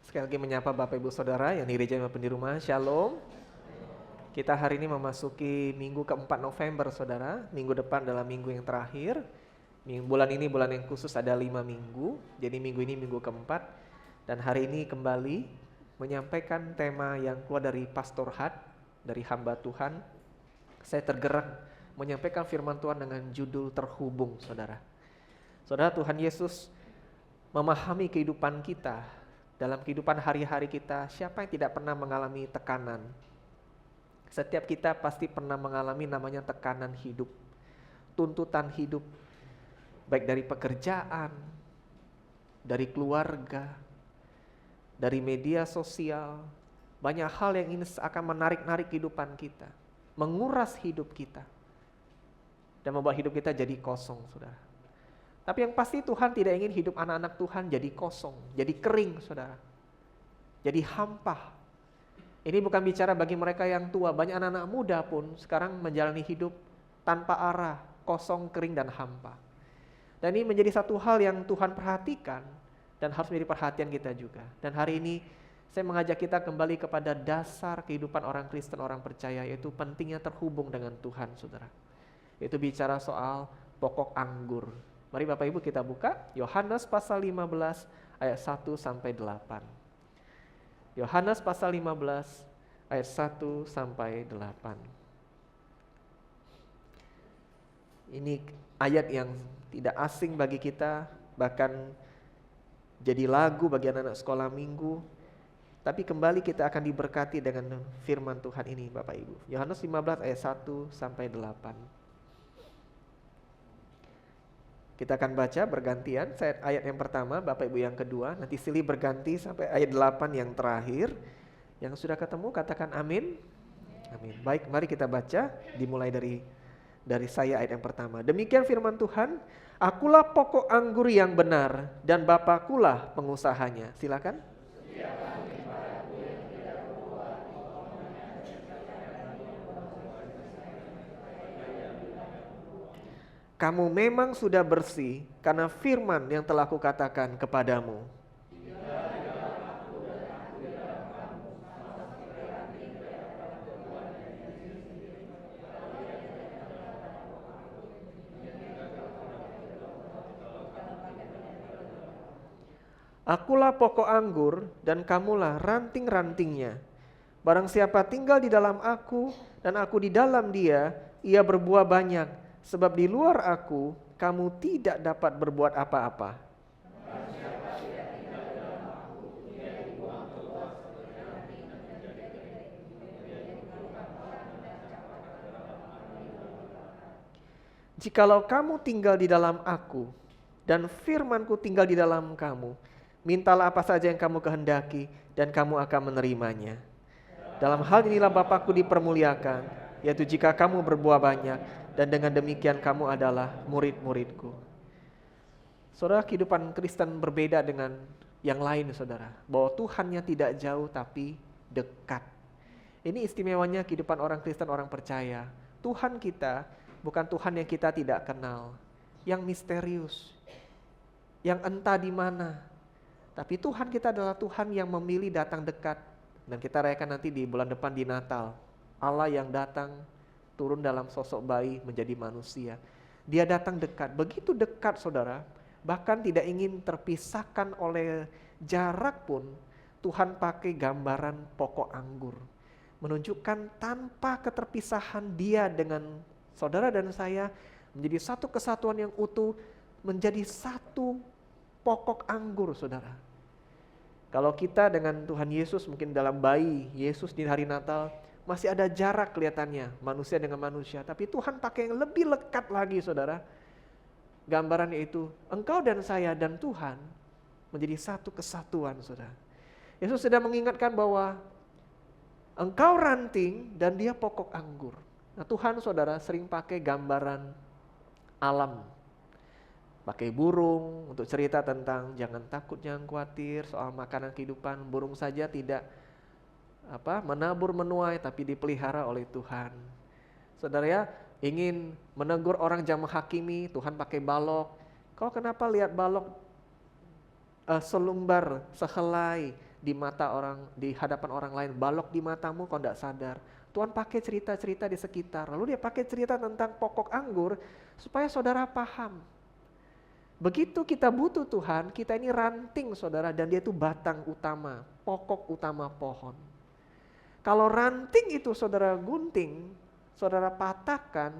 Sekali lagi menyapa Bapak Ibu Saudara yang di gereja maupun di rumah, Shalom. Kita hari ini memasuki minggu keempat November Saudara. Minggu depan adalah minggu yang terakhir. Bulan ini bulan yang khusus ada 5 minggu. Jadi minggu ini minggu keempat. Dan hari ini kembali menyampaikan tema yang keluar dari Pastor Had, dari hamba Tuhan. Saya tergerak menyampaikan firman Tuhan dengan judul terhubung Saudara. Saudara, Tuhan Yesus memahami kehidupan kita. Dalam kehidupan hari-hari kita, siapa yang tidak pernah mengalami tekanan? Setiap kita pasti pernah mengalami namanya tekanan hidup, tuntutan hidup, baik dari pekerjaan, dari keluarga, dari media sosial. Banyak hal yang ini akan menarik-narik kehidupan kita, menguras hidup kita, dan membuat hidup kita jadi kosong, saudara. Tapi yang pasti Tuhan tidak ingin hidup anak-anak Tuhan jadi kosong, jadi kering saudara. Jadi hampa. Ini bukan bicara bagi mereka yang tua, banyak anak-anak muda pun sekarang menjalani hidup tanpa arah, kosong, kering, dan hampa. Dan ini menjadi satu hal yang Tuhan perhatikan dan harus menjadi perhatian kita juga. Dan hari ini saya mengajak kita kembali kepada dasar kehidupan orang Kristen, orang percaya, yaitu pentingnya terhubung dengan Tuhan saudara. Itu bicara soal pokok anggur. Mari Bapak Ibu kita buka Yohanes pasal 15 ayat 1 sampai 8. Yohanes pasal 15 ayat 1 sampai 8. Ini ayat yang tidak asing bagi kita, bahkan jadi lagu bagi anak-anak sekolah minggu. Tapi kembali kita akan diberkati dengan firman Tuhan ini Bapak Ibu. Yohanes 15 ayat 1 sampai 8. Kita akan baca bergantian, ayat yang pertama, Bapak Ibu yang kedua, nanti silih berganti sampai ayat 8 yang terakhir. Yang sudah ketemu katakan amin. Amin. Baik, mari kita baca, dimulai dari saya ayat yang pertama. Demikian firman Tuhan, akulah pokok anggur yang benar dan Bapakulah pengusahanya. Silakan. Kamu memang sudah bersih karena firman yang telah kukatakan kepadamu. Akulah pokok anggur dan kamulah ranting-rantingnya. Barang siapa tinggal di dalam aku dan aku di dalam dia, ia berbuah banyak. Sebab di luar aku, kamu tidak dapat berbuat apa-apa. Jikalau kamu tinggal di dalam aku, dan firmanku tinggal di dalam kamu, mintalah apa saja yang kamu kehendaki, dan kamu akan menerimanya. Dalam hal inilah Bapakku dipermuliakan, yaitu jika kamu berbuah banyak, dan dengan demikian kamu adalah murid-muridku. Saudara, kehidupan Kristen berbeda dengan yang lain saudara. Bahwa Tuhannya tidak jauh tapi dekat. Ini istimewanya kehidupan orang Kristen, orang percaya. Tuhan kita bukan Tuhan yang kita tidak kenal. Yang misterius. Yang entah di mana. Tapi Tuhan kita adalah Tuhan yang memilih datang dekat. Dan kita rayakan nanti di bulan depan di Natal. Allah yang datang turun dalam sosok bayi menjadi manusia. Dia datang dekat, begitu dekat saudara, bahkan tidak ingin terpisahkan oleh jarak pun. Tuhan pakai gambaran pokok anggur, menunjukkan tanpa keterpisahan dia dengan saudara dan saya menjadi satu kesatuan yang utuh, menjadi satu pokok anggur saudara. Kalau kita dengan Tuhan Yesus mungkin dalam bayi Yesus di hari Natal, masih ada jarak kelihatannya manusia dengan manusia. Tapi Tuhan pakai yang lebih lekat lagi saudara. Gambarannya itu engkau dan saya dan Tuhan menjadi satu kesatuan saudara. Yesus sedang mengingatkan bahwa engkau ranting dan dia pokok anggur. Nah Tuhan saudara sering pakai gambaran alam. Pakai burung untuk cerita tentang jangan takut, jangan khawatir soal makanan kehidupan. Burung saja tidak menabur menuai tapi dipelihara oleh Tuhan. Saudara ya, ingin menegur orang jangan menghakimi, Tuhan pakai balok. Kau kenapa lihat balok selumbar, sehelai, di mata orang, di hadapan orang lain, balok di matamu kau tidak sadar. Tuhan pakai cerita-cerita di sekitar, lalu dia pakai cerita tentang pokok anggur supaya saudara paham. Begitu kita butuh Tuhan, kita ini ranting saudara, dan dia itu batang utama, pokok utama pohon. Kalau ranting itu saudara gunting, saudara patahkan,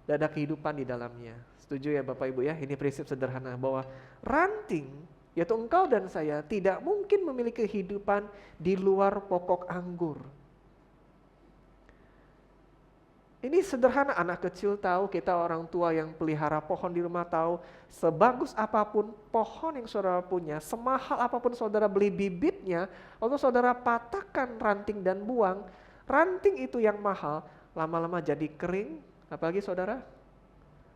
tidak ada kehidupan di dalamnya. Setuju ya Bapak Ibu ya, ini prinsip sederhana bahwa ranting, yaitu engkau dan saya, tidak mungkin memiliki kehidupan di luar pokok anggur. Ini sederhana, anak kecil tahu, kita orang tua yang pelihara pohon di rumah tahu, sebagus apapun pohon yang saudara punya, semahal apapun saudara beli bibitnya, lalu saudara patahkan ranting dan buang, ranting itu yang mahal, lama-lama jadi kering, apalagi saudara,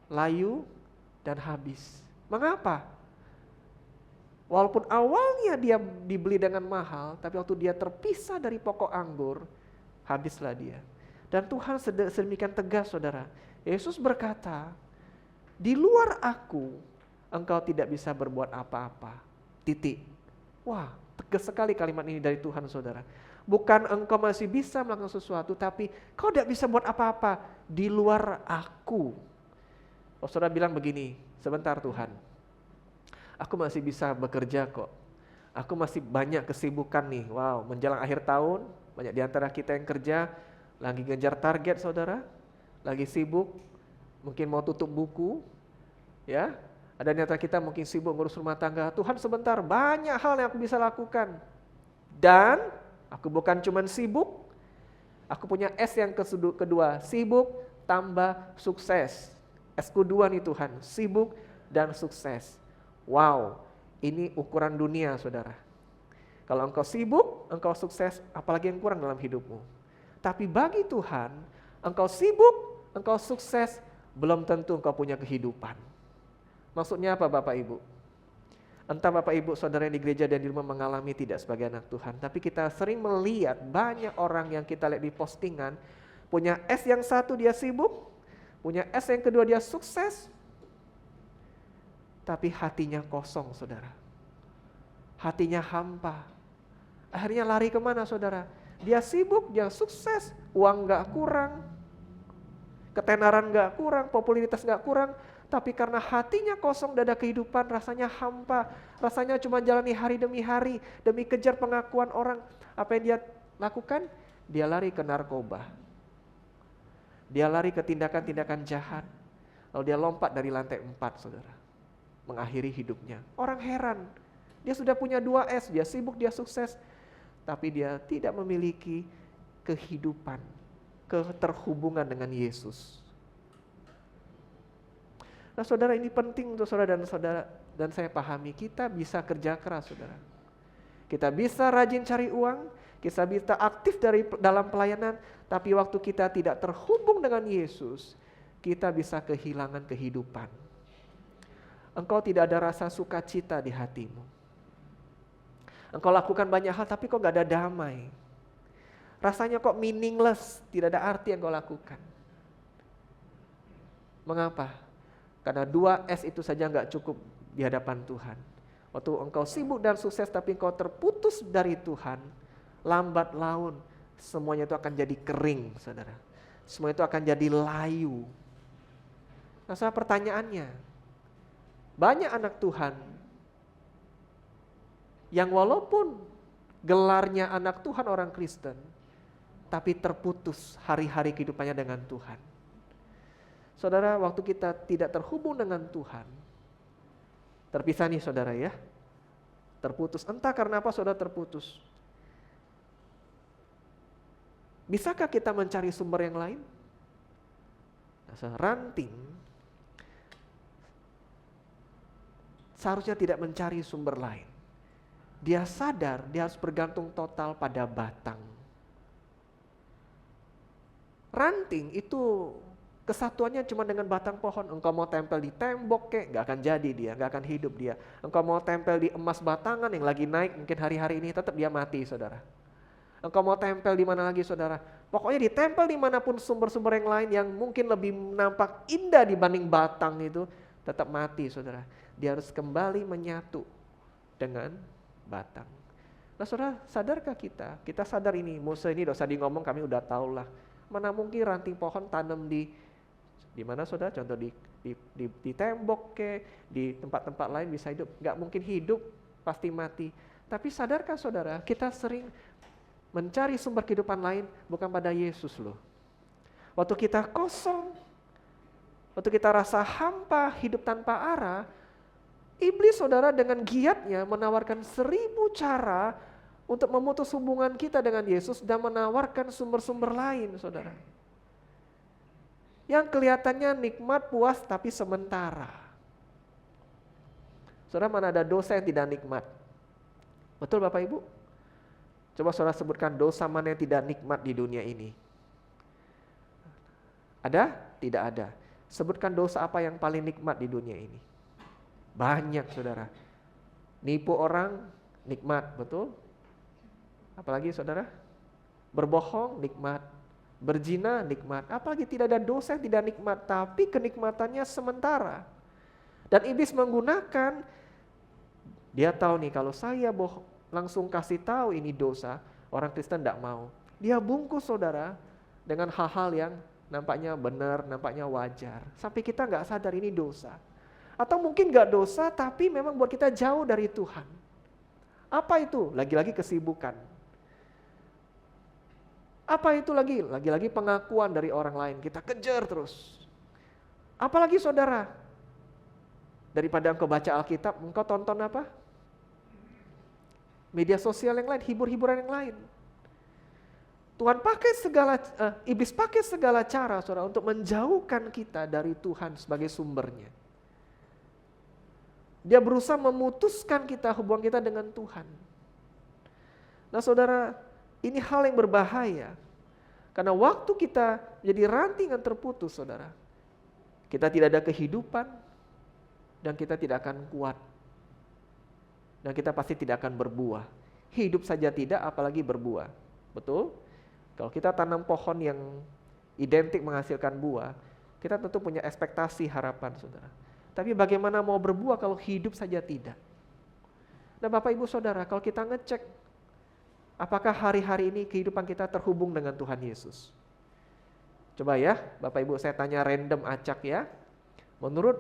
layu dan habis. Mengapa? Walaupun awalnya dia dibeli dengan mahal, tapi waktu dia terpisah dari pokok anggur, habislah dia. Dan Tuhan sedemikian tegas saudara. Yesus berkata, di luar aku, engkau tidak bisa berbuat apa-apa. Titik. Wah, tegas sekali kalimat ini dari Tuhan saudara. Bukan engkau masih bisa melakukan sesuatu, tapi kau tidak bisa buat apa-apa di luar aku. Oh, saudara bilang begini, sebentar Tuhan, aku masih bisa bekerja kok. Aku masih banyak kesibukan nih. Wow, menjelang akhir tahun, banyak di antara kita yang kerja, lagi ngejar target saudara, lagi sibuk, mungkin mau tutup buku, ya. Ada di antara kita mungkin sibuk ngurus rumah tangga. Tuhan sebentar, banyak hal yang aku bisa lakukan. Dan aku bukan cuman sibuk, aku punya S yang kedua, sibuk tambah sukses. S kedua nih Tuhan, sibuk dan sukses. Wow, ini ukuran dunia saudara. Kalau engkau sibuk, engkau sukses, apalagi yang kurang dalam hidupmu. Tapi bagi Tuhan, engkau sibuk, engkau sukses, belum tentu engkau punya kehidupan. Maksudnya apa Bapak Ibu? Entah Bapak Ibu saudara yang di gereja dan di rumah mengalami tidak sebagai anak Tuhan, tapi kita sering melihat banyak orang yang kita lihat di postingan, punya S yang satu dia sibuk, punya S yang kedua dia sukses, tapi hatinya kosong saudara. Hatinya hampa. Akhirnya lari kemana saudara? Dia sibuk, dia sukses, uang gak kurang, ketenaran gak kurang, popularitas gak kurang, tapi karena hatinya kosong, tidak ada kehidupan, rasanya hampa, rasanya cuma jalani hari demi hari, demi kejar pengakuan orang. Apa yang dia lakukan? Dia lari ke narkoba, dia lari ke tindakan-tindakan jahat, lalu dia lompat dari lantai 4 saudara, mengakhiri hidupnya. Orang heran, dia sudah punya 2 S, dia sibuk, dia sukses, tapi dia tidak memiliki kehidupan, keterhubungan dengan Yesus. Nah saudara, ini penting untuk saudara dan saya pahami, kita bisa kerja keras saudara. Kita bisa rajin cari uang, kita bisa aktif dalam pelayanan, tapi waktu kita tidak terhubung dengan Yesus, kita bisa kehilangan kehidupan. Engkau tidak ada rasa sukacita di hatimu. Engkau lakukan banyak hal tapi kok gak ada damai. Rasanya kok meaningless, tidak ada arti yang kau lakukan. Mengapa? Karena 2 S itu saja gak cukup di hadapan Tuhan. Waktu engkau sibuk dan sukses tapi engkau terputus dari Tuhan, lambat laun semuanya itu akan jadi kering saudara. Semua itu akan jadi layu. Nah pertanyaannya, banyak anak Tuhan yang walaupun gelarnya anak Tuhan orang Kristen, tapi terputus hari-hari kehidupannya dengan Tuhan. Saudara, waktu kita tidak terhubung dengan Tuhan, terpisah nih saudara ya, terputus. Entah karena apa saudara terputus. Bisakah kita mencari sumber yang lain? Nah, ranting seharusnya tidak mencari sumber lain. Dia sadar dia harus bergantung total pada batang. Ranting itu kesatuannya cuma dengan batang pohon. Engkau mau tempel di tembok gak akan jadi dia, gak akan hidup dia. Engkau mau tempel di emas batangan yang lagi naik mungkin hari-hari ini, tetap dia mati saudara. Engkau mau tempel di mana lagi saudara? Pokoknya ditempel dimanapun sumber-sumber yang lain yang mungkin lebih nampak indah dibanding batang itu, tetap mati saudara. Dia harus kembali menyatu dengan batang. Nah saudara, sadarkah kita? Kita sadar ini, Musa ini dosa di ngomong kami udah tahu lah. Mana mungkin ranting pohon tanam di mana saudara? Contoh di tembok di tempat-tempat lain bisa hidup. Gak mungkin hidup, pasti mati. Tapi sadarkah saudara, kita sering mencari sumber kehidupan lain bukan pada Yesus loh. Waktu kita kosong, waktu kita rasa hampa, hidup tanpa arah, iblis saudara dengan giatnya menawarkan 1000 cara untuk memutus hubungan kita dengan Yesus dan menawarkan sumber-sumber lain saudara. Yang kelihatannya nikmat, puas, tapi sementara. Saudara, mana ada dosa yang tidak nikmat? Betul Bapak Ibu? Coba saudara sebutkan dosa mana yang tidak nikmat di dunia ini. Ada? Tidak ada. Sebutkan dosa apa yang paling nikmat di dunia ini. Banyak saudara. Nipu orang, nikmat, betul? Apalagi saudara? Berbohong, nikmat. Berzina, nikmat. Apalagi tidak ada dosa yang tidak nikmat, tapi kenikmatannya sementara. Dan iblis menggunakan, dia tahu nih kalau saya langsung kasih tahu ini dosa, orang Kristen tidak mau. Dia bungkus saudara dengan hal-hal yang nampaknya benar, nampaknya wajar. Sampai kita nggak sadar ini dosa. Atau mungkin nggak dosa, tapi memang buat kita jauh dari Tuhan. Apa itu? Lagi-lagi kesibukan. Apa itu lagi? Lagi-lagi pengakuan dari orang lain. Kita kejar terus. Apalagi saudara? Daripada engkau baca Alkitab, engkau tonton apa? Media sosial yang lain, hibur-hiburan yang lain. Tuhan pakai iblis pakai segala cara saudara untuk menjauhkan kita dari Tuhan sebagai sumbernya. Dia berusaha memutuskan hubungan kita dengan Tuhan. Nah saudara, ini hal yang berbahaya. Karena waktu kita jadi ranting yang terputus saudara, kita tidak ada kehidupan dan kita tidak akan kuat. Dan kita pasti tidak akan berbuah. Hidup saja tidak, apalagi berbuah. Betul? Kalau kita tanam pohon yang identik menghasilkan buah, kita tentu punya ekspektasi harapan saudara. Tapi bagaimana mau berbuah kalau hidup saja tidak? Nah Bapak Ibu Saudara, kalau kita ngecek, apakah hari-hari ini kehidupan kita terhubung dengan Tuhan Yesus? Coba ya, Bapak Ibu saya tanya random acak ya. Menurut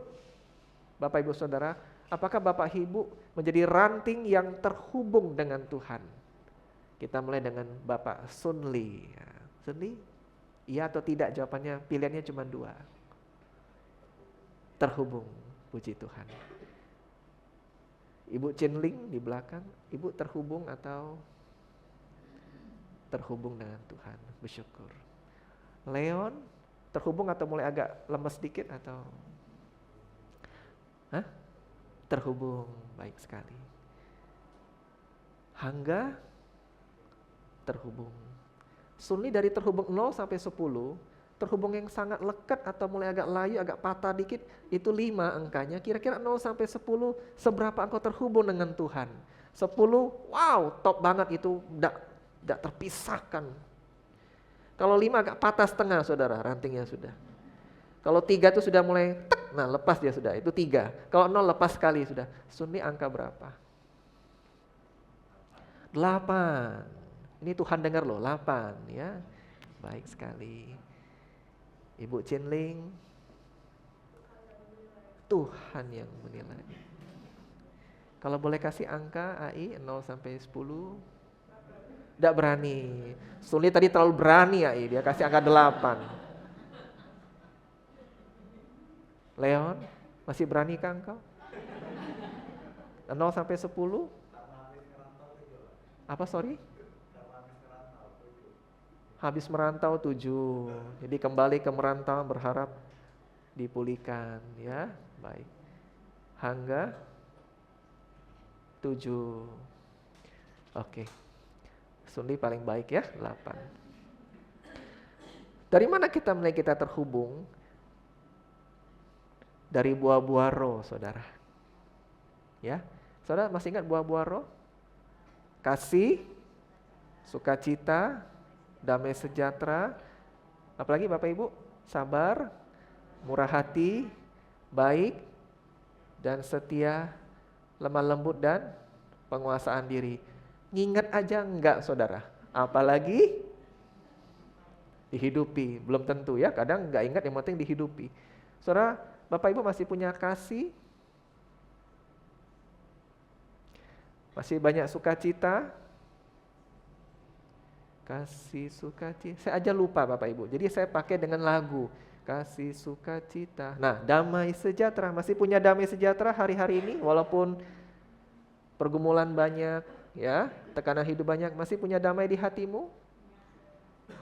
Bapak Ibu Saudara, apakah Bapak Ibu menjadi ranting yang terhubung dengan Tuhan? Kita mulai dengan Bapak Sunli. Sunli, iya atau tidak jawabannya, pilihannya cuma 2. Terhubung, puji Tuhan. Ibu Chinling di belakang, Ibu terhubung atau terhubung dengan Tuhan? Bersyukur. Leon, terhubung atau mulai agak lemes dikit atau? Terhubung, baik sekali. Hangga, terhubung. Sunli dari terhubung 0 sampai 10, terhubung yang sangat lekat atau mulai agak layu, agak patah dikit, itu 5 angkanya. Kira-kira 0 sampai 10, seberapa engkau terhubung dengan Tuhan? 10, wow, top banget itu, tidak terpisahkan. Kalau 5 agak patah setengah saudara, rantingnya sudah. Kalau 3 itu sudah mulai, nah lepas dia sudah, itu 3. Kalau 0 lepas sekali sudah. Sunni angka berapa? 8. Ini Tuhan dengar loh, 8 ya. Baik sekali. Ibu Chinling, Tuhan yang menilai. Kalau boleh kasih angka AI 0 sampai 10. Tidak berani. Sunni tadi terlalu berani AI, dia kasih angka 8. Leon, masih berani kah engkau? 0 sampai 10? Apa sorry? Habis merantau 7. Jadi kembali ke merantau berharap dipulihkan ya. Baik. Hangga 7. Oke. Sunni paling baik ya, 8. Dari mana kita mulai kita terhubung? Dari buah-buah roh, saudara. Ya, saudara masih ingat buah-buah roh? Kasih, sukacita, damai sejahtera, apalagi Bapak Ibu? Sabar, murah hati, baik, dan setia, lemah lembut dan penguasaan diri. Ngingat aja enggak, saudara. Apalagi dihidupi. Belum tentu ya, kadang enggak ingat, yang penting dihidupi. Saudara, Bapak Ibu masih punya kasih? Masih banyak sukacita? Kasih sukacita. Saya aja lupa Bapak Ibu. Jadi saya pakai dengan lagu. Kasih sukacita. Nah, damai sejahtera. Masih punya damai sejahtera hari-hari ini walaupun pergumulan banyak, ya, tekanan hidup banyak, masih punya damai di hatimu?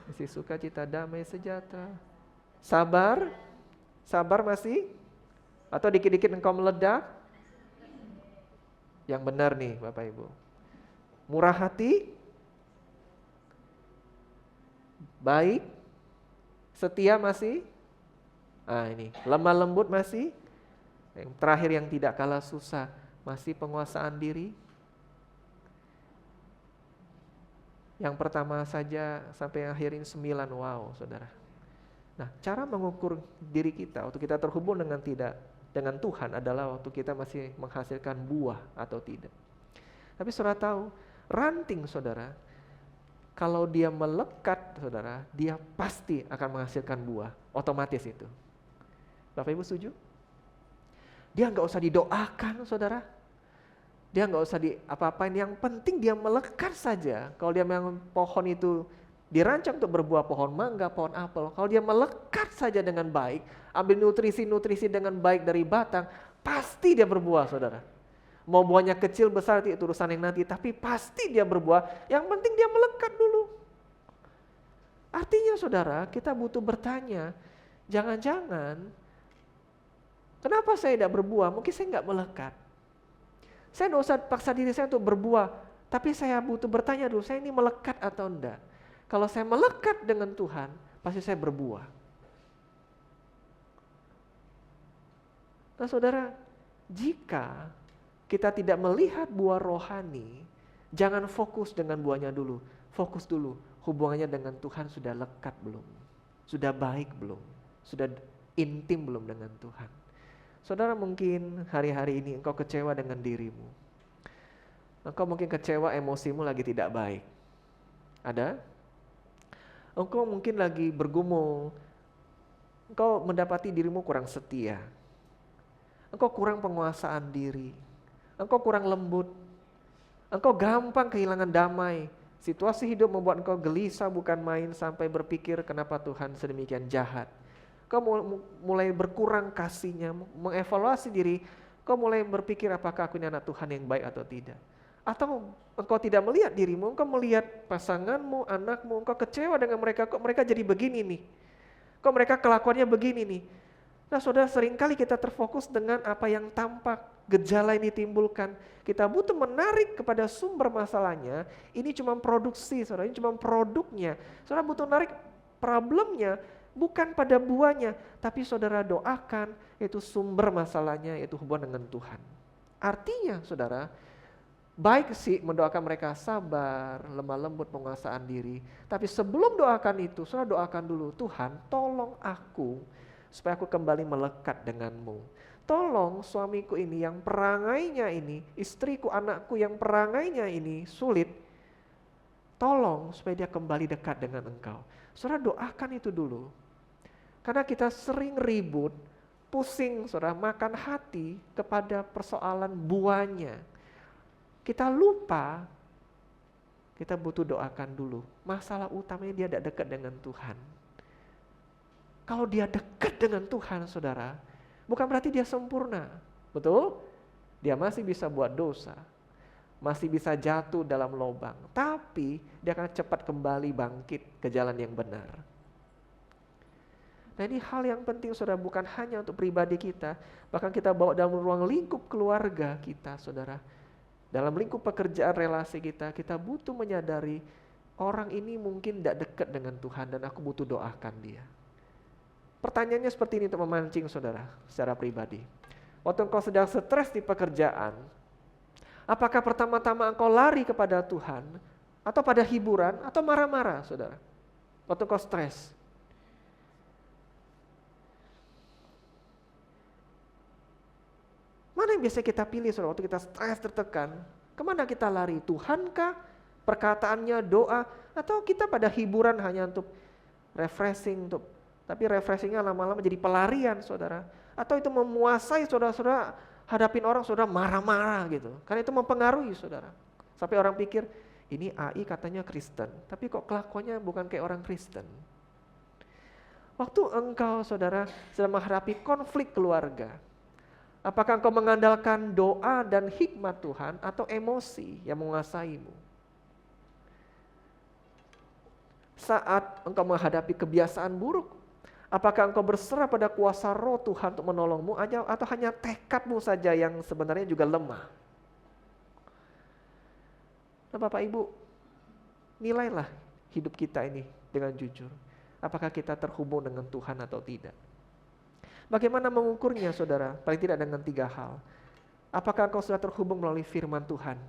Masih sukacita, damai sejahtera. Sabar? Sabar masih? Atau dikit-dikit engkau meledak? Yang benar nih Bapak Ibu. Murah hati? Baik? Setia masih? Ah ini, lemah lembut masih? Yang terakhir yang tidak kalah susah, masih penguasaan diri? Yang pertama saja sampai akhirin 9, wow saudara. Nah, cara mengukur diri kita waktu kita terhubung dengan Tuhan adalah waktu kita masih menghasilkan buah atau tidak. Tapi saudara tahu, ranting saudara, kalau dia melekat saudara, dia pasti akan menghasilkan buah, otomatis itu. Bapak Ibu setuju? Dia nggak usah didoakan saudara. Dia nggak usah apa-apain, yang penting dia melekat saja. Kalau dia memang pohon itu dirancang untuk berbuah, pohon mangga, pohon apel, kalau dia melekat saja dengan baik, ambil nutrisi-nutrisi dengan baik dari batang, pasti dia berbuah saudara. Mau buahnya kecil, besar, itu urusan yang nanti, tapi pasti dia berbuah, yang penting dia melekat dulu. Artinya saudara, kita butuh bertanya, jangan-jangan, kenapa saya tidak berbuah? Mungkin saya nggak melekat. Saya tidak usah paksa diri saya untuk berbuah, tapi saya butuh bertanya dulu, saya ini melekat atau enggak? Kalau saya melekat dengan Tuhan, pasti saya berbuah. Nah saudara, jika kita tidak melihat buah rohani, jangan fokus dengan buahnya dulu. Fokus dulu, hubungannya dengan Tuhan sudah lekat belum? Sudah baik belum? Sudah intim belum dengan Tuhan? Saudara, mungkin hari-hari ini engkau kecewa dengan dirimu. Engkau mungkin kecewa, emosimu lagi tidak baik. Ada? Engkau mungkin lagi bergumul. Engkau mendapati dirimu kurang setia. Engkau kurang penguasaan diri. Engkau kurang lembut. Engkau gampang kehilangan damai. Situasi hidup membuat engkau gelisah bukan main, sampai berpikir kenapa Tuhan sedemikian jahat. Kau mulai berkurang kasihnya, mengevaluasi diri, kau mulai berpikir apakah aku ini anak Tuhan yang baik atau tidak. Atau engkau tidak melihat dirimu, engkau melihat pasanganmu, anakmu, engkau kecewa dengan mereka, kok mereka jadi begini nih. Kok mereka kelakuannya begini nih. Nah saudara, seringkali kita terfokus dengan apa yang tampak, gejala yang ditimbulkan. Kita butuh menarik kepada sumber masalahnya, ini cuma produksi, saudara, ini cuma produknya. Saudara butuh menarik problemnya, bukan pada buahnya, tapi saudara doakan, yaitu sumber masalahnya, yaitu hubungan dengan Tuhan. Artinya saudara, baik sih mendoakan mereka sabar, lemah lembut, penguasaan diri. Tapi sebelum doakan itu, saudara doakan dulu, Tuhan tolong aku, supaya aku kembali melekat denganmu. Tolong suamiku ini yang perangainya ini, istriku, anakku yang perangainya ini sulit, tolong supaya dia kembali dekat dengan engkau. Saudara doakan itu dulu. Karena kita sering ribut, pusing saudara, makan hati kepada persoalan buahnya. Kita lupa, kita butuh doakan dulu. Masalah utamanya dia tidak dekat dengan Tuhan. Kalau dia dekat dengan Tuhan saudara, bukan berarti dia sempurna. Betul? Dia masih bisa buat dosa. Masih bisa jatuh dalam lubang. Tapi dia akan cepat kembali bangkit ke jalan yang benar. Nah ini hal yang penting saudara, bukan hanya untuk pribadi kita, bahkan kita bawa dalam ruang lingkup keluarga kita saudara. Dalam lingkup pekerjaan relasi kita, kita butuh menyadari orang ini mungkin tidak dekat dengan Tuhan dan aku butuh doakan dia. Pertanyaannya seperti ini untuk memancing saudara secara pribadi. Waktu engkau sedang stres di pekerjaan, apakah pertama-tama engkau lari kepada Tuhan, atau pada hiburan, atau marah-marah saudara? Waktu engkau stres. Mana yang biasa kita pilih saudara waktu kita stres tertekan? Kemana kita lari? Tuhankah? Perkataannya, doa? Atau kita pada hiburan hanya untuk refreshing, tapi refreshingnya lama-lama jadi pelarian saudara. Atau itu memuasai saudara-saudara, hadapin orang saudara marah-marah gitu. Karena itu mempengaruhi saudara. Sampai orang pikir, ini AI katanya Kristen, tapi kok kelakuannya bukan kayak orang Kristen. Waktu engkau saudara sedang menghadapi konflik keluarga, apakah engkau mengandalkan doa dan hikmat Tuhan atau emosi yang menguasaimu? Saat engkau menghadapi kebiasaan buruk, apakah engkau berserah pada kuasa roh Tuhan untuk menolongmu atau hanya tekadmu saja yang sebenarnya juga lemah? Nah, Bapak Ibu, nilailah hidup kita ini dengan jujur. Apakah kita terhubung dengan Tuhan atau tidak? Bagaimana mengukurnya saudara? Paling tidak dengan 3 hal. Apakah engkau sudah terhubung melalui firman Tuhan?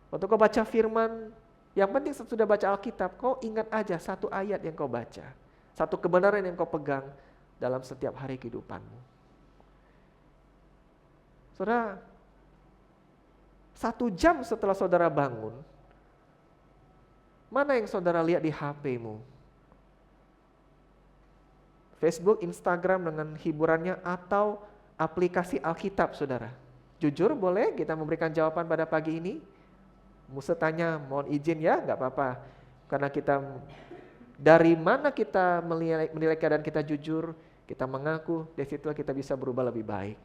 Waktu kau baca firman, yang penting sudah baca Alkitab, kau ingat aja satu ayat yang kau baca. Satu kebenaran yang kau pegang dalam setiap hari kehidupanmu. Saudara, 1 jam setelah saudara bangun, mana yang saudara lihat di HP-mu? Facebook, Instagram dengan hiburannya atau aplikasi Alkitab saudara? Jujur boleh kita memberikan jawaban pada pagi ini? Musa tanya, mohon izin ya, gak apa-apa. Karena kita, dari mana kita menilai keadaan kita jujur, kita mengaku, dari situlah kita bisa berubah lebih baik.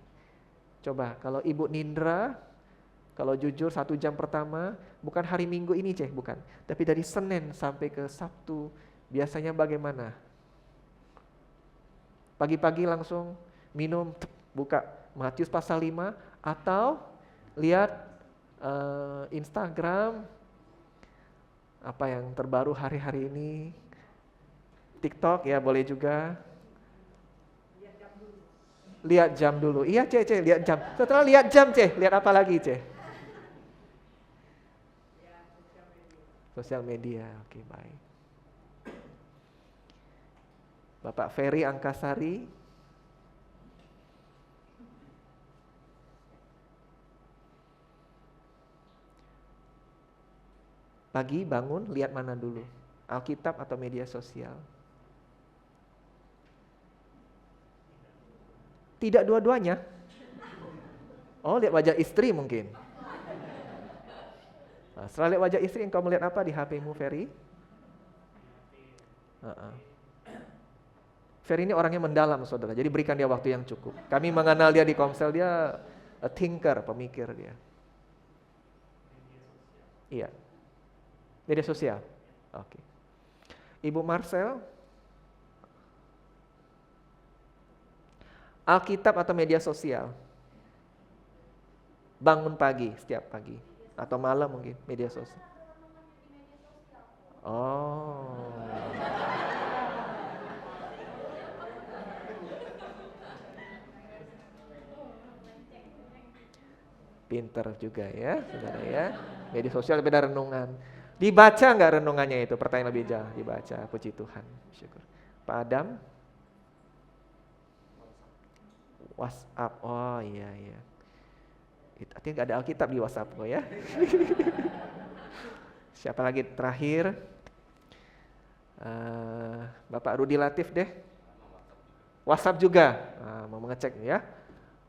Coba, kalau Ibu Nindra, kalau jujur 1 jam pertama, bukan hari Minggu ini bukan. Tapi dari Senin sampai ke Sabtu, biasanya bagaimana? Pagi-pagi langsung minum, buka Matius pasal 5, atau lihat Instagram, apa yang terbaru hari-hari ini, TikTok ya boleh juga. Lihat jam dulu. Iya lihat jam. Setelah lihat jam lihat apa lagi Sosial media, oke baik. Bapak Ferry Angkasari. Pagi bangun, lihat mana dulu? Alkitab atau media sosial? Tidak dua-duanya. Oh, lihat wajah istri mungkin. Nah, setelah lihat wajah istri, engkau melihat apa di HP-mu, Ferry? Ferry ini orangnya mendalam, saudara. Jadi berikan dia waktu yang cukup. Kami mengenal dia di Komsel, dia a thinker, pemikir dia. Iya. Media sosial. Oke. Ibu Marcel, Alkitab atau media sosial? Bangun pagi, setiap pagi. Atau malam mungkin, media sosial. Oh. Pinter juga ya, saudara ya. Media sosial beda renungan. Dibaca nggak renungannya itu? Pertanyaan lebih jauh. Dibaca, puji Tuhan. Syukur. Pak Adam? WhatsApp, oh iya. Artinya nggak ada Alkitab di WhatsApp kok ya. Siapa lagi terakhir? Bapak Rudi Latif deh. WhatsApp juga, mau mengecek ya.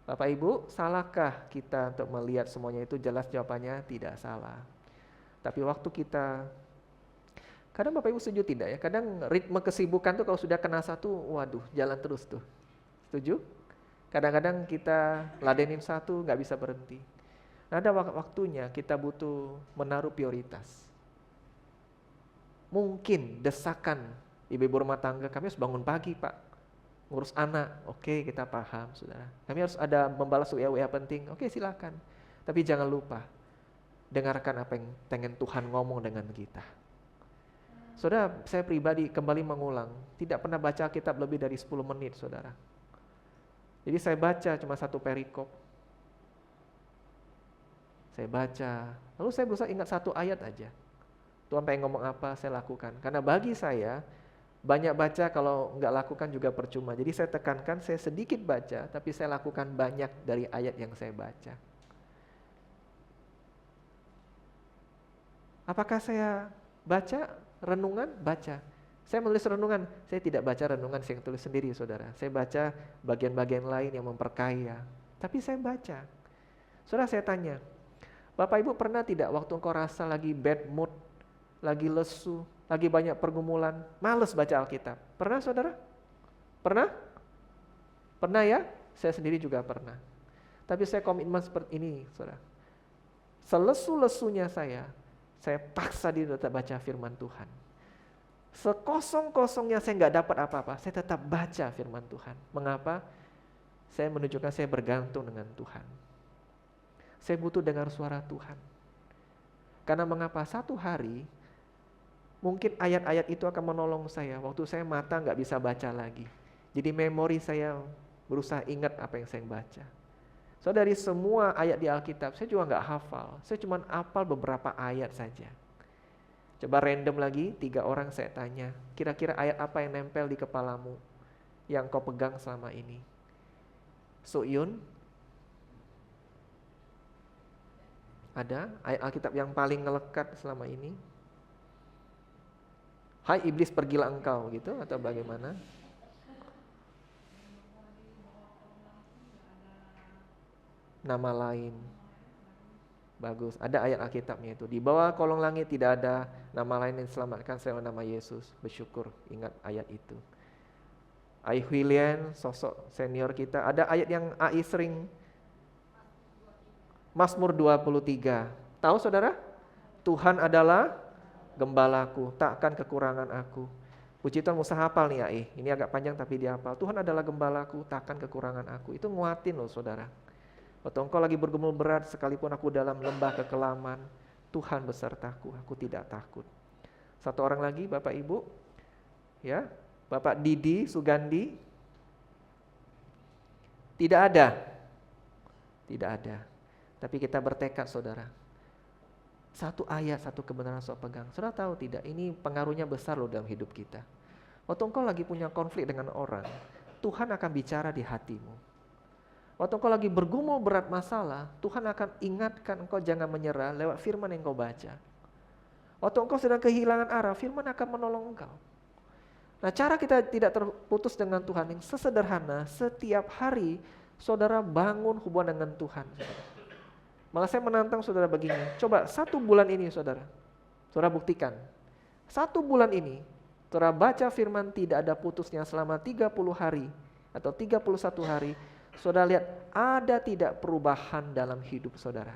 Bapak Ibu, salahkah kita untuk melihat semuanya itu? Jelas jawabannya tidak salah. Tapi waktu kita, kadang Bapak Ibu setuju tidak ya? Kadang ritme kesibukan tuh kalau sudah kena satu, waduh jalan terus tuh. Setuju? Kadang-kadang kita ladenin satu, gak bisa berhenti. Nah, ada waktunya kita butuh menaruh prioritas. Mungkin desakan ibu-ibu rumah tangga, kami harus bangun pagi Pak, ngurus anak, oke kita paham saudara. Kami harus ada membalas WA penting, oke silakan. Tapi jangan lupa, dengarkan apa yang pengen Tuhan ngomong dengan kita. Saudara, saya pribadi kembali mengulang, tidak pernah baca Alkitab lebih dari 10 menit saudara. Jadi saya baca cuma 1 perikop. Saya baca, lalu saya berusaha ingat 1 ayat aja. Tuhan pengen ngomong apa, saya lakukan. Karena bagi saya, banyak baca kalau nggak lakukan juga percuma. Jadi saya tekankan, saya sedikit baca, tapi saya lakukan banyak dari ayat yang saya baca. Apakah saya baca renungan? Baca. Saya menulis renungan, saya tidak baca renungan saya yang tulis sendiri, saudara. Saya baca bagian-bagian lain yang memperkaya. Tapi saya baca. Saudara, saya tanya, Bapak Ibu pernah tidak waktu engkau rasa lagi bad mood, lagi lesu, lagi banyak pergumulan, males baca Alkitab? Pernah, saudara? Pernah? Pernah ya? Saya sendiri juga pernah. Tapi saya komitmen seperti ini, saudara. Selesu-lesunya saya paksa diri tetap baca firman Tuhan. Sekosong-kosongnya saya nggak dapat apa-apa, saya tetap baca firman Tuhan. Mengapa? Saya menunjukkan saya bergantung dengan Tuhan. Saya butuh dengar suara Tuhan. Karena mengapa? Satu hari, mungkin ayat-ayat itu akan menolong saya. Waktu saya mata nggak bisa baca lagi. Jadi memori saya berusaha ingat apa yang saya baca. So dari semua ayat di Alkitab, saya juga nggak hafal. Saya cuma hafal beberapa ayat saja. Coba random lagi, 3 orang saya tanya, kira-kira ayat apa yang nempel di kepalamu, yang kau pegang selama ini? Soyun? Ada ayat Alkitab yang paling ngelekat selama ini? Hai iblis pergilah engkau gitu, atau bagaimana? Nama lain. Bagus, ada ayat Alkitabnya itu. Di bawah kolong langit tidak ada nama lain yang diselamatkan selain nama Yesus. Bersyukur, ingat ayat itu. Ai Huilian, sosok senior kita, ada ayat yang AI sering. Mazmur 23. Tahu saudara? Tuhan adalah gembalaku, takkan kekurangan aku. Puji Tuhan, Musa hafal nih AI. Ini agak panjang tapi dia hafal. Tuhan adalah gembalaku, takkan kekurangan aku. Itu nguatin loh saudara. Waktu engkau lagi bergumul berat, sekalipun aku dalam lembah kekelaman, Tuhan besertaku, aku tidak takut. Satu orang lagi, Bapak Ibu, ya, Bapak Didi Sugandi, tidak ada. Tapi kita bertekad, saudara. Satu ayat, satu kebenaran saya pegang. Saudara tahu tidak, ini pengaruhnya besar loh dalam hidup kita. Waktu engkau lagi punya konflik dengan orang, Tuhan akan bicara di hatimu. Waktu engkau lagi bergumul berat masalah, Tuhan akan ingatkan engkau jangan menyerah lewat firman yang engkau baca. Waktu engkau sedang kehilangan arah, firman akan menolong engkau. Nah, cara kita tidak terputus dengan Tuhan yang sesederhana, setiap hari saudara bangun hubungan dengan Tuhan. Saudara. Malah saya menantang saudara begini, coba 1 bulan ini saudara buktikan. 1 bulan ini, saudara baca firman tidak ada putusnya selama 30 hari atau 31 hari, saudara lihat ada tidak perubahan dalam hidup saudara.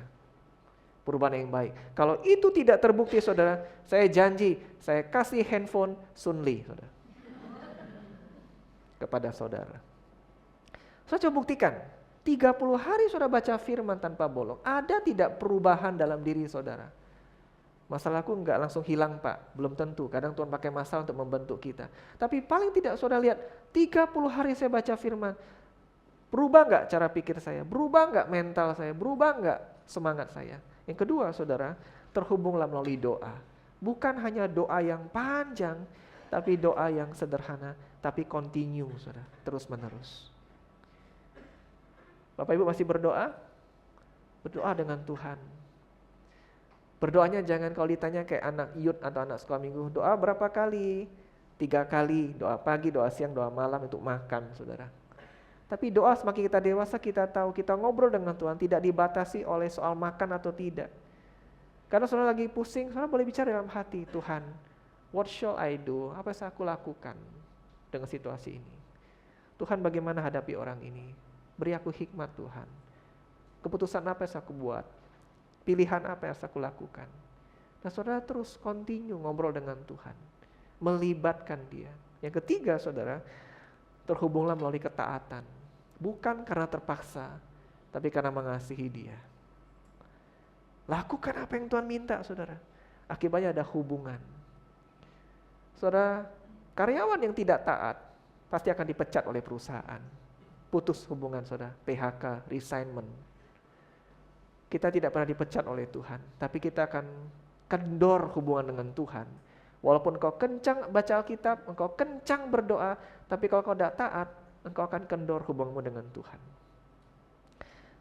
Perubahan yang baik. Kalau itu tidak terbukti saudara, saya janji saya kasih handphone Sunli saudara. Kepada saudara. Saya coba buktikan. 30 hari saudara baca firman tanpa bolong. Ada tidak perubahan dalam diri saudara? Masalahku enggak langsung hilang Pak. Belum tentu. Kadang Tuhan pakai masalah untuk membentuk kita. Tapi paling tidak saudara lihat. 30 hari saya baca firman. Berubah enggak cara pikir saya? Berubah enggak mental saya? Berubah enggak semangat saya? Yang kedua saudara, terhubunglah melalui doa. Bukan hanya doa yang panjang, tapi doa yang sederhana, tapi continue saudara, terus menerus. Bapak Ibu masih berdoa? Berdoa dengan Tuhan. Berdoanya jangan kalau ditanya kayak anak youth atau anak sekolah minggu, doa berapa kali? 3 kali, doa pagi, doa siang, doa malam untuk makan saudara. Tapi doa semakin kita dewasa kita tahu kita ngobrol dengan Tuhan tidak dibatasi oleh soal makan atau tidak. Karena saudara lagi pusing, saudara boleh bicara dalam hati, Tuhan, what shall I do? Apa yang aku lakukan dengan situasi ini? Tuhan bagaimana hadapi orang ini? Beri aku hikmat Tuhan. Keputusan apa yang aku buat? Pilihan apa yang aku lakukan? Nah saudara terus continue ngobrol dengan Tuhan. Melibatkan dia. Yang ketiga saudara, terhubunglah melalui ketaatan. Bukan karena terpaksa, tapi karena mengasihi dia. Lakukan apa yang Tuhan minta saudara. Akibatnya ada hubungan. Saudara, karyawan yang tidak taat pasti akan dipecat oleh perusahaan. Putus hubungan saudara, PHK, resignment. Kita tidak pernah dipecat oleh Tuhan, tapi kita akan kendor hubungan dengan Tuhan. Walaupun engkau kencang baca Alkitab, engkau kencang berdoa, tapi kalau kau tidak taat, engkau akan kendor hubunganmu dengan Tuhan.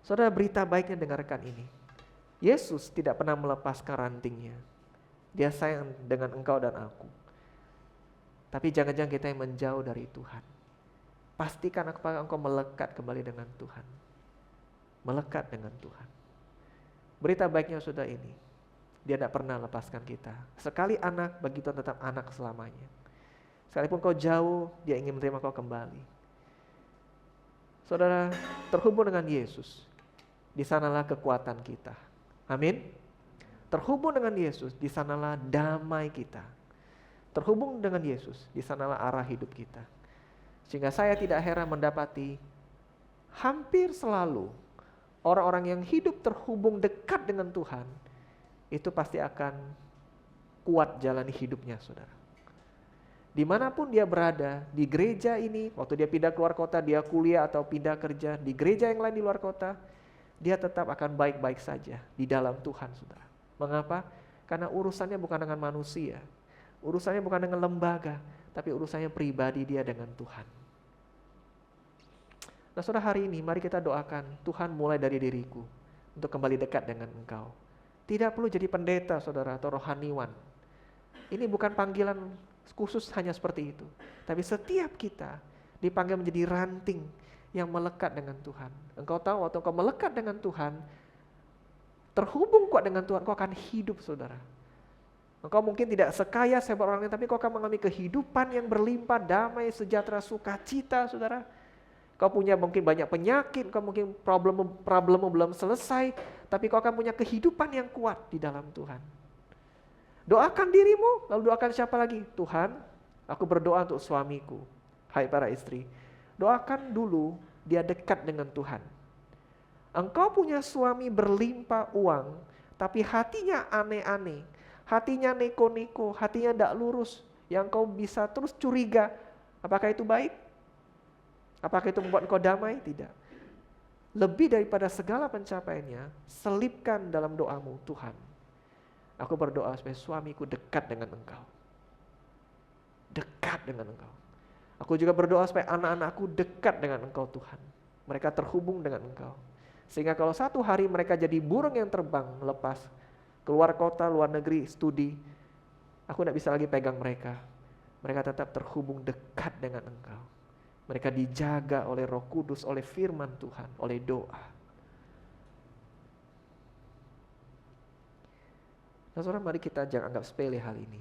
Saudara, berita baiknya dengarkan ini. Yesus tidak pernah melepaskan rantingnya. Dia sayang dengan engkau dan aku. Tapi jangan-jangan kita yang menjauh dari Tuhan. Pastikan apakah engkau melekat kembali dengan Tuhan. Melekat dengan Tuhan. Berita baiknya sudah ini. Dia tidak pernah lepaskan kita. Sekali anak, bagi Tuhan tetap anak selamanya. Sekalipun kau jauh, dia ingin menerima kau kembali. Saudara, terhubung dengan Yesus. Di sanalah kekuatan kita. Amin. Terhubung dengan Yesus, di sanalah damai kita. Terhubung dengan Yesus, di sanalah arah hidup kita. Sehingga saya tidak heran mendapati hampir selalu orang-orang yang hidup terhubung dekat dengan Tuhan, itu pasti akan kuat jalani hidupnya, saudara. Dimanapun dia berada, di gereja ini, waktu dia pindah keluar kota, dia kuliah atau pindah kerja, di gereja yang lain di luar kota, dia tetap akan baik-baik saja di dalam Tuhan, saudara. Mengapa? Karena urusannya bukan dengan manusia, urusannya bukan dengan lembaga, tapi urusannya pribadi dia dengan Tuhan. Nah saudara, hari ini mari kita doakan, Tuhan mulai dari diriku untuk kembali dekat dengan Engkau. Tidak perlu jadi pendeta, saudara, atau rohaniwan. Ini bukan panggilan khusus hanya seperti itu. Tapi setiap kita dipanggil menjadi ranting yang melekat dengan Tuhan. Engkau tahu waktu engkau melekat dengan Tuhan, terhubung kuat dengan Tuhan, engkau akan hidup, saudara. Engkau mungkin tidak sekaya sehebat orang lain, tapi engkau akan mengalami kehidupan yang berlimpah, damai, sejahtera, sukacita, saudara. Kau punya mungkin banyak penyakit, kau mungkin problemmu belum selesai, tapi kau akan punya kehidupan yang kuat di dalam Tuhan. Doakan dirimu, lalu doakan siapa lagi? Tuhan, aku berdoa untuk suamiku. Hai para istri, doakan dulu dia dekat dengan Tuhan. Engkau punya suami berlimpah uang, tapi hatinya aneh-aneh, hatinya neko-neko, hatinya tidak lurus, yang kau bisa terus curiga. Apakah itu baik? Apakah itu membuat engkau damai? Tidak. Lebih daripada segala pencapaiannya, selipkan dalam doamu, Tuhan, aku berdoa supaya suamiku dekat dengan Engkau. Dekat dengan Engkau. Aku juga berdoa supaya anak-anakku dekat dengan Engkau, Tuhan. Mereka terhubung dengan Engkau. Sehingga kalau satu hari mereka jadi burung yang terbang lepas, keluar kota, luar negeri, studi, aku tidak bisa lagi pegang mereka. Mereka tetap terhubung dekat dengan Engkau. Mereka dijaga oleh Roh Kudus, oleh firman Tuhan, oleh doa. Nah saudara, mari kita jangan anggap sepele hal ini.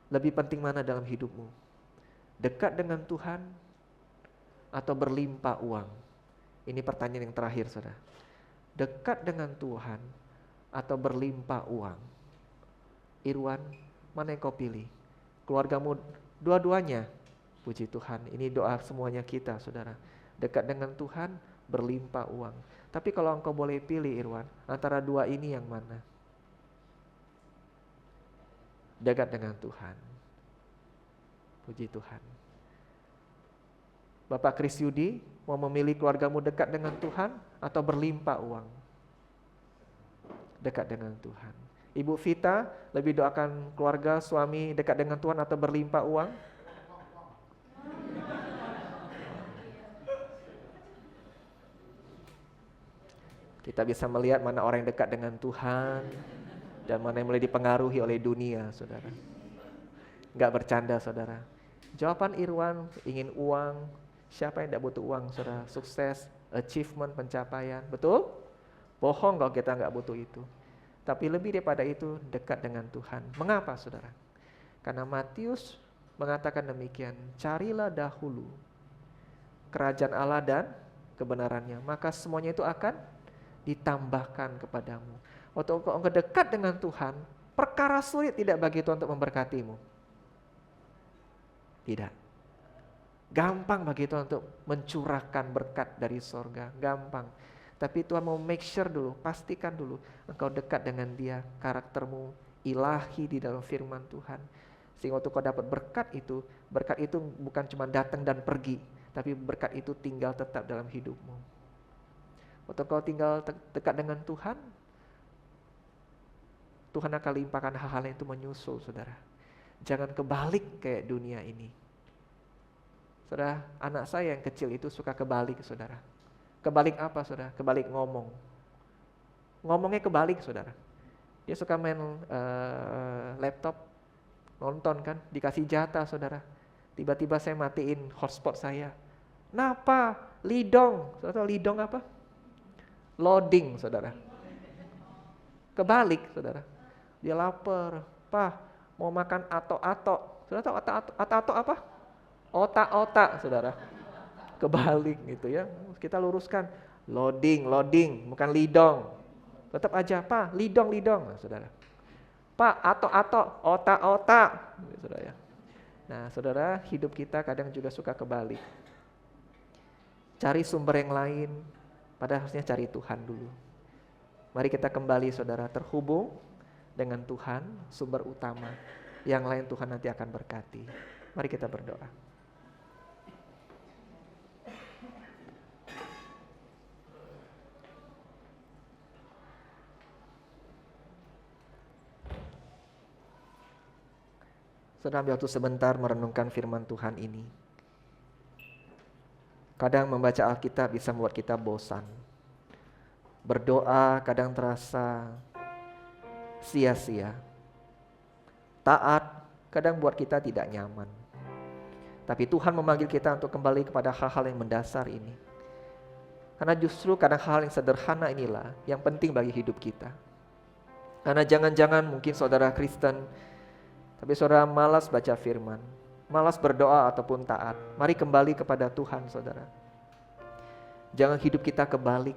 Lebih penting mana dalam hidupmu? Dekat dengan Tuhan atau berlimpah uang? Ini pertanyaan yang terakhir, saudara. Dekat dengan Tuhan atau berlimpah uang? Irwan, mana yang kau pilih? Keluargamu dua-duanya? Puji Tuhan, ini doa semuanya kita, saudara. Dekat dengan Tuhan, berlimpah uang. Tapi kalau engkau boleh pilih, Irwan, antara dua ini yang mana? Dekat dengan Tuhan. Puji Tuhan. Bapak Kris Yudi, mau memilih keluargamu dekat dengan Tuhan atau berlimpah uang? Dekat dengan Tuhan. Ibu Vita, lebih doakan keluarga, suami dekat dengan Tuhan atau berlimpah uang? Kita bisa melihat mana orang yang dekat dengan Tuhan dan mana yang mulai dipengaruhi oleh dunia, saudara. Enggak bercanda, saudara. Jawaban Irwan, ingin uang. Siapa yang tidak butuh uang, saudara? Sukses, achievement, pencapaian. Betul? Bohong kalau kita enggak butuh itu. Tapi lebih daripada itu, dekat dengan Tuhan. Mengapa, saudara? Karena Matius mengatakan demikian, carilah dahulu kerajaan Allah dan kebenarannya, maka semuanya itu akan ditambahkan kepadamu. Waktu engkau dekat dengan Tuhan, perkara sulit tidak bagi Tuhan untuk memberkatimu. Tidak. Gampang bagi Tuhan untuk mencurahkan berkat dari sorga. Gampang. Tapi Tuhan mau make sure dulu, pastikan dulu engkau dekat dengan Dia, karaktermu ilahi di dalam firman Tuhan. Sehingga waktu kau dapat berkat itu bukan cuma datang dan pergi, tapi berkat itu tinggal tetap dalam hidupmu. Waktu kau tinggal dekat dengan Tuhan, Tuhan akan limpahkan hal-hal yang itu menyusul, saudara. Jangan kebalik kayak dunia ini. Saudara, anak saya yang kecil itu suka kebalik, saudara. Kebalik apa, saudara? Kebalik ngomong. Ngomongnya kebalik, saudara. Dia suka main laptop, nonton kan, dikasih jatah saudara. Tiba-tiba saya matiin hotspot saya. Kenapa? Lidong. Saudara tahu lidong apa? Loading saudara. Kebalik saudara. Dia lapar. Pak, mau makan ato-ato. Saudara tahu ato-ato apa? Otak-otak saudara. Kebalik gitu ya. Kita luruskan. Loading, bukan lidong. Tetap aja, Pak, lidong. Nah, saudara. Pak, ato-ato, otak-otak. Saudara ya. Nah, saudara, hidup kita kadang juga suka kebalik. Cari sumber yang lain, padahal harusnya cari Tuhan dulu. Mari kita kembali, saudara, terhubung dengan Tuhan, sumber utama. Yang lain Tuhan nanti akan berkati. Mari kita berdoa. Saudara, ambil waktu sebentar merenungkan firman Tuhan ini. Kadang membaca Alkitab bisa membuat kita bosan. Berdoa kadang terasa sia-sia. Taat kadang buat kita tidak nyaman. Tapi Tuhan memanggil kita untuk kembali kepada hal-hal yang mendasar ini. Karena justru kadang hal yang sederhana inilah yang penting bagi hidup kita. Karena jangan-jangan mungkin saudara Kristen, tapi saudara malas baca firman, malas berdoa ataupun taat. Mari kembali kepada Tuhan saudara. Jangan hidup kita kebalik,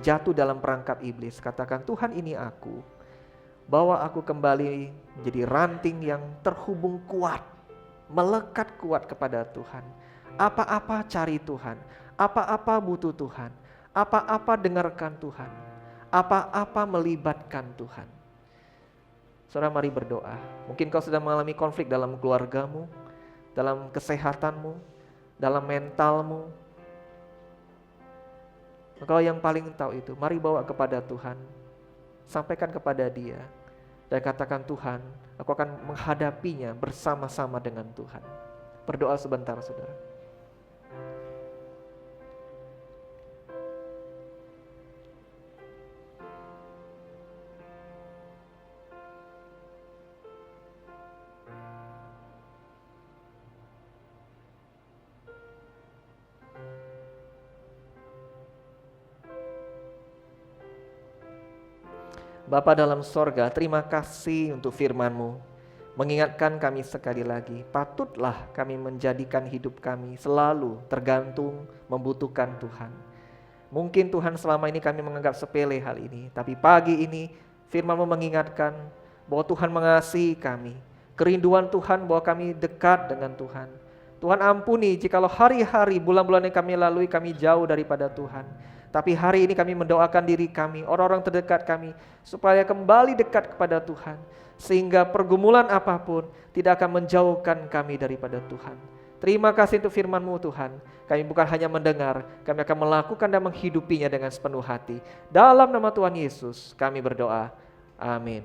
jatuh dalam perangkap iblis. Katakan, Tuhan ini aku, bawa aku kembali menjadi ranting yang terhubung kuat, melekat kuat kepada Tuhan. Apa-apa cari Tuhan, apa-apa butuh Tuhan, apa-apa dengarkan Tuhan, apa-apa melibatkan Tuhan. Saudara, mari berdoa. Mungkin kau sedang mengalami konflik dalam keluargamu, dalam kesehatanmu, dalam mentalmu. Engkau yang paling tahu itu. Mari bawa kepada Tuhan. Sampaikan kepada Dia. Dan katakan, Tuhan, aku akan menghadapinya bersama-sama dengan Tuhan. Berdoa sebentar, saudara. Bapa dalam sorga, terima kasih untuk firman-Mu. Mengingatkan kami sekali lagi, patutlah kami menjadikan hidup kami selalu tergantung, membutuhkan Tuhan. Mungkin Tuhan selama ini kami menganggap sepele hal ini, tapi pagi ini firman-Mu mengingatkan bahwa Tuhan mengasihi kami. Kerinduan Tuhan bahwa kami dekat dengan Tuhan. Tuhan ampuni jikalau hari-hari, bulan-bulan yang kami lalui kami jauh daripada Tuhan. Tapi hari ini kami mendoakan diri kami, orang-orang terdekat kami, supaya kembali dekat kepada Tuhan. Sehingga pergumulan apapun tidak akan menjauhkan kami daripada Tuhan. Terima kasih untuk firman-Mu Tuhan. Kami bukan hanya mendengar, kami akan melakukan dan menghidupinya dengan sepenuh hati. Dalam nama Tuhan Yesus kami berdoa. Amin.